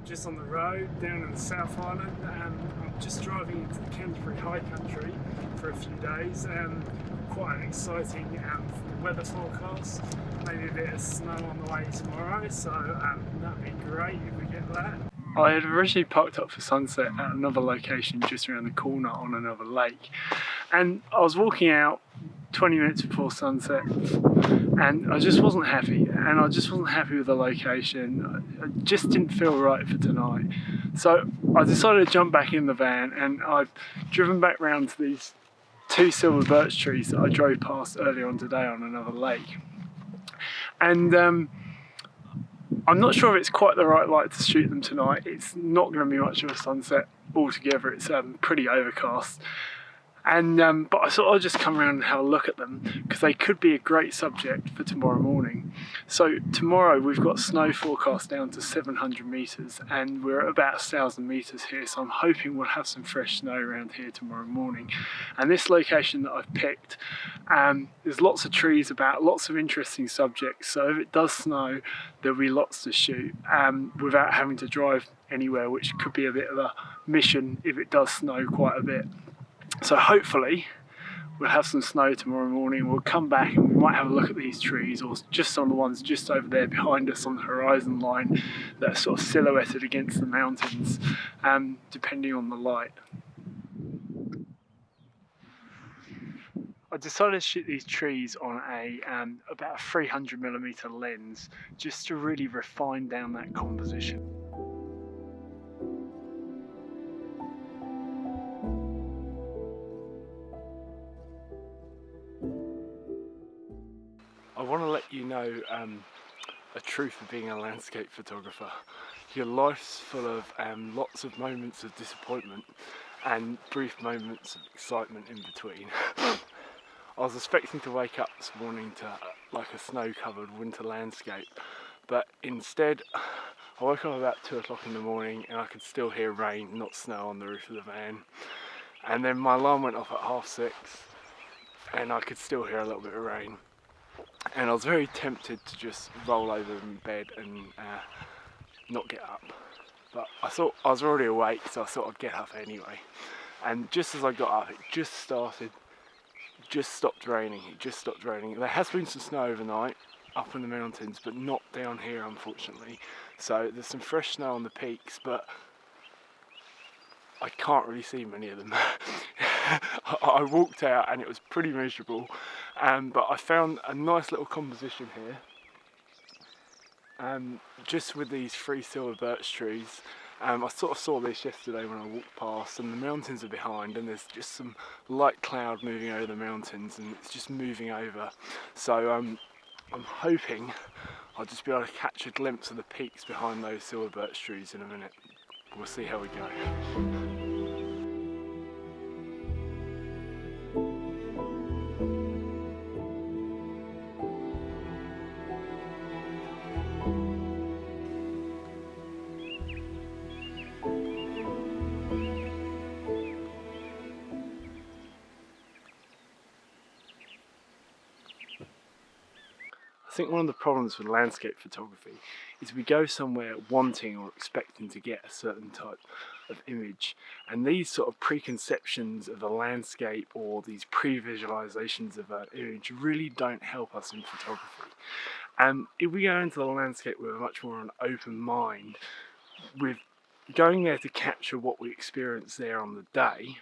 just on the road down in the South Island. I'm just driving into the Canterbury High Country for a few days. Quite an exciting weather forecast. Maybe a bit of snow on the way tomorrow, so that'd be great if we get that. I had originally parked up for sunset at another location just around the corner on another lake, and I was walking out 20 minutes before sunset and I just wasn't happy, and I just wasn't happy with the location. I just didn't feel right for tonight, so I decided to jump back in the van, and I've driven back round to these two silver birch trees that I drove past earlier on today on another lake. And I'm not sure if it's quite the right light to shoot them tonight. It's not going to be much of a sunset altogether. It's pretty overcast. And but I thought I'd just come around and have a look at them, because they could be a great subject for tomorrow morning. So tomorrow we've got snow forecast down to 700 metres, and we're at about 1,000 metres here, so I'm hoping we'll have some fresh snow around here tomorrow morning. And this location that I've picked, there's lots of trees about, lots of interesting subjects, so if it does snow there'll be lots to shoot without having to drive anywhere, which could be a bit of a mission if it does snow quite a bit. So hopefully we'll have some snow tomorrow morning. We'll come back and we might have a look at these trees, or just some of the ones just over there behind us on the horizon line that are sort of silhouetted against the mountains, depending on the light. I decided to shoot these trees on a about a 300mm lens, just to really refine down that composition. I want to let you know a truth of being a landscape photographer. Your life's full of lots of moments of disappointment and brief moments of excitement in between. I was expecting to wake up this morning to like a snow-covered winter landscape, but instead I woke up about 2 o'clock in the morning and I could still hear rain, not snow, on the roof of the van. And then my alarm went off at 6:30 and I could still hear a little bit of rain. And I was very tempted to just roll over in bed and not get up. But I thought I was already awake, so I thought I'd get up anyway. And just as I got up, it just stopped raining. It just stopped raining. There has been some snow overnight up in the mountains, but not down here, unfortunately. So there's some fresh snow on the peaks, but I can't really see many of them. I walked out and it was pretty miserable, but I found a nice little composition here, just with these 3 silver birch trees. I sort of saw this yesterday when I walked past, and the mountains are behind, and there's just some light cloud moving over the mountains, and it's just moving over. So I'm hoping I'll just be able to catch a glimpse of the peaks behind those silver birch trees in a minute. We'll see how we go. I think one of the problems with landscape photography is we go somewhere wanting or expecting to get a certain type of image, and these sort of preconceptions of a landscape or these pre-visualizations of an image really don't help us in photography. If we go into the landscape with a much more an open mind, with going there to capture what we experience there on the day,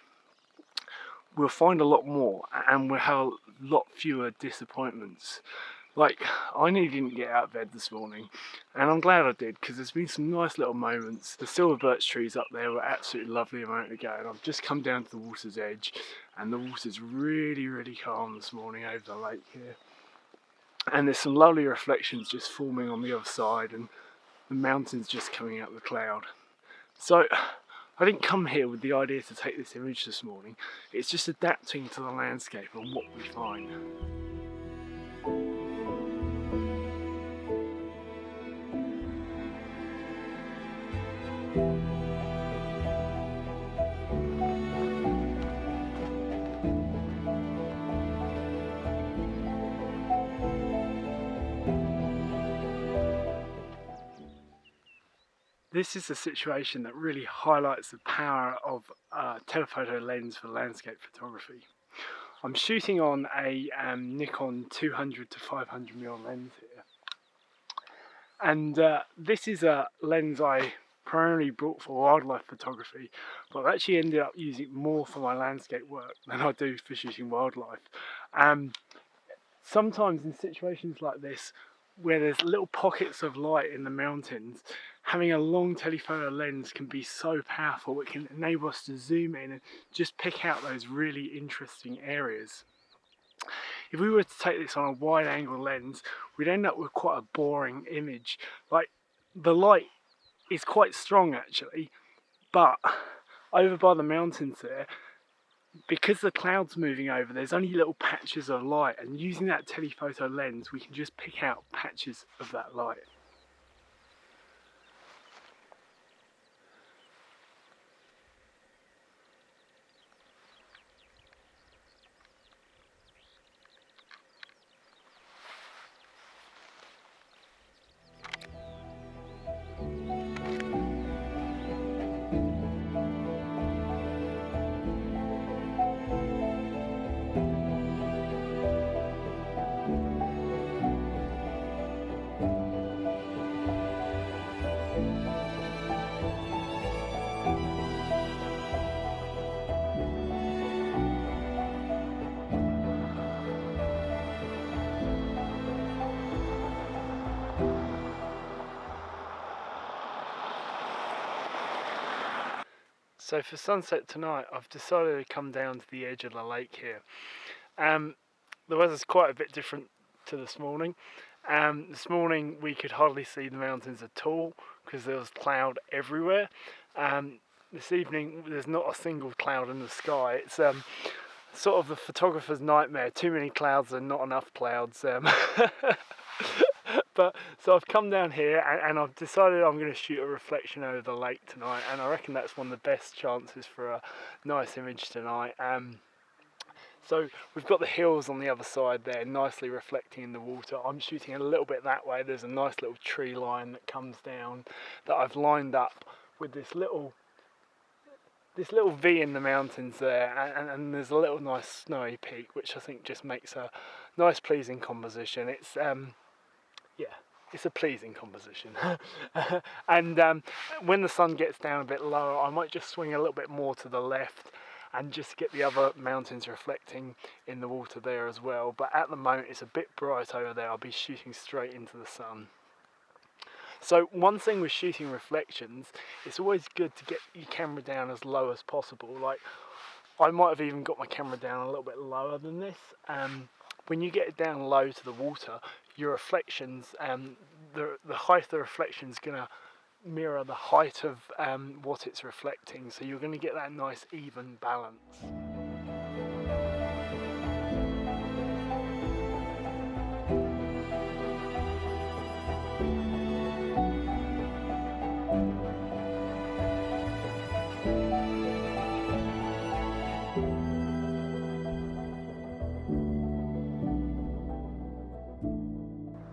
we'll find a lot more and we'll have a lot fewer disappointments. Like, I nearly didn't get out of bed this morning, and I'm glad I did, because there's been some nice little moments. The silver birch trees up there were absolutely lovely a moment ago, and I've just come down to the water's edge, and the water's really, really calm this morning over the lake here. And there's some lovely reflections just forming on the other side, and the mountains just coming out of the cloud. So I didn't come here with the idea to take this image this morning. It's just adapting to the landscape and what we find. This is a situation that really highlights the power of a telephoto lens for landscape photography. I'm shooting on a Nikon 200 to 500mm lens here, and this is a lens I primarily bought for wildlife photography, but I've actually ended up using it more for my landscape work than I do for shooting wildlife. Sometimes in situations like this, where there's little pockets of light in the mountains, having a long telephoto lens can be so powerful. It can enable us to zoom in and just pick out those really interesting areas. If we were to take this on a wide angle lens, we'd end up with quite a boring image. Like, the light is quite strong actually, but over by the mountains there, because the cloud's moving over, there's only little patches of light, and using that telephoto lens we can just pick out patches of that light. So for sunset tonight, I've decided to come down to the edge of the lake here. The weather's quite a bit different to this morning. This morning we could hardly see the mountains at all because there was cloud everywhere. This evening there's not a single cloud in the sky. It's sort of the photographer's nightmare. Too many clouds and not enough clouds. But so I've come down here and I've decided I'm going to shoot a reflection over the lake tonight, and I reckon that's one of the best chances for a nice image tonight. So we've got the hills on the other side there nicely reflecting in the water. I'm shooting a little bit that way. There's a nice little tree line that comes down that I've lined up with this little V in the mountains there, and there's a little nice snowy peak which I think just makes a nice pleasing composition. It's yeah, it's a pleasing composition. And when the sun gets down a bit lower, I might just swing a little bit more to the left and just get the other mountains reflecting in the water there as well. But at the moment it's a bit bright over there. I'll be shooting straight into the sun. So one thing with shooting reflections, it's always good to get your camera down as low as possible. Like, I might have even got my camera down a little bit lower than this. When you get it down low to the water, your reflections, the height of the reflection is going to mirror the height of what it's reflecting, so you're going to get that nice even balance.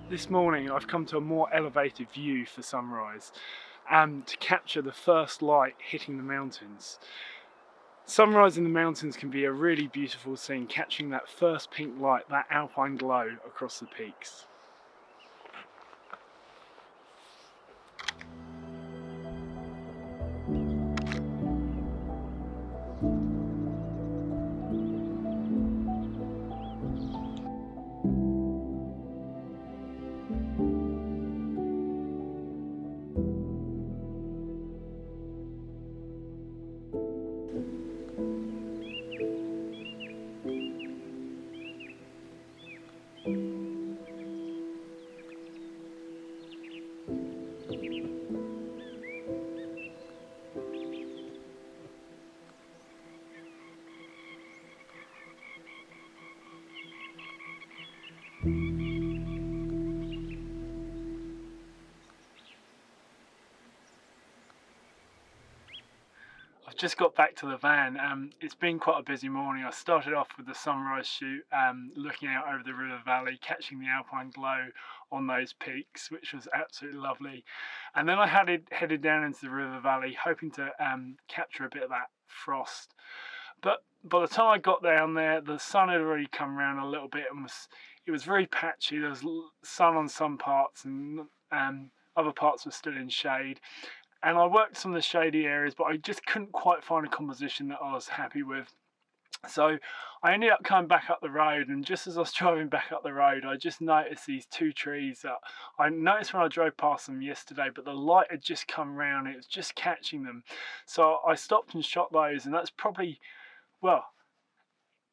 This morning I've come to a more elevated view for sunrise to capture the first light hitting the mountains. Sunrise in the mountains can be a really beautiful scene, catching that first pink light, that alpine glow across the peaks. just got back to the van. It's been quite a busy morning. I started off with the sunrise shoot, looking out over the river valley, catching the alpine glow on those peaks, which was absolutely lovely. And then I headed down into the river valley, hoping to capture a bit of that frost. But by the time I got down there, the sun had already come around a little bit and it was very patchy. There was sun on some parts, and other parts were still in shade. And I worked some of the shady areas, but I just couldn't quite find a composition that I was happy with. So I ended up coming back up the road, and just as I was driving back up the road, I just noticed these two trees that I noticed when I drove past them yesterday, but the light had just come round, it was just catching them. So I stopped and shot those, and that's probably, well,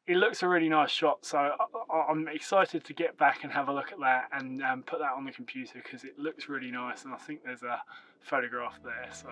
it looks a really nice shot, so I'm excited to get back and have a look at that and put that on the computer, because it looks really nice, and I think there's a photograph there. So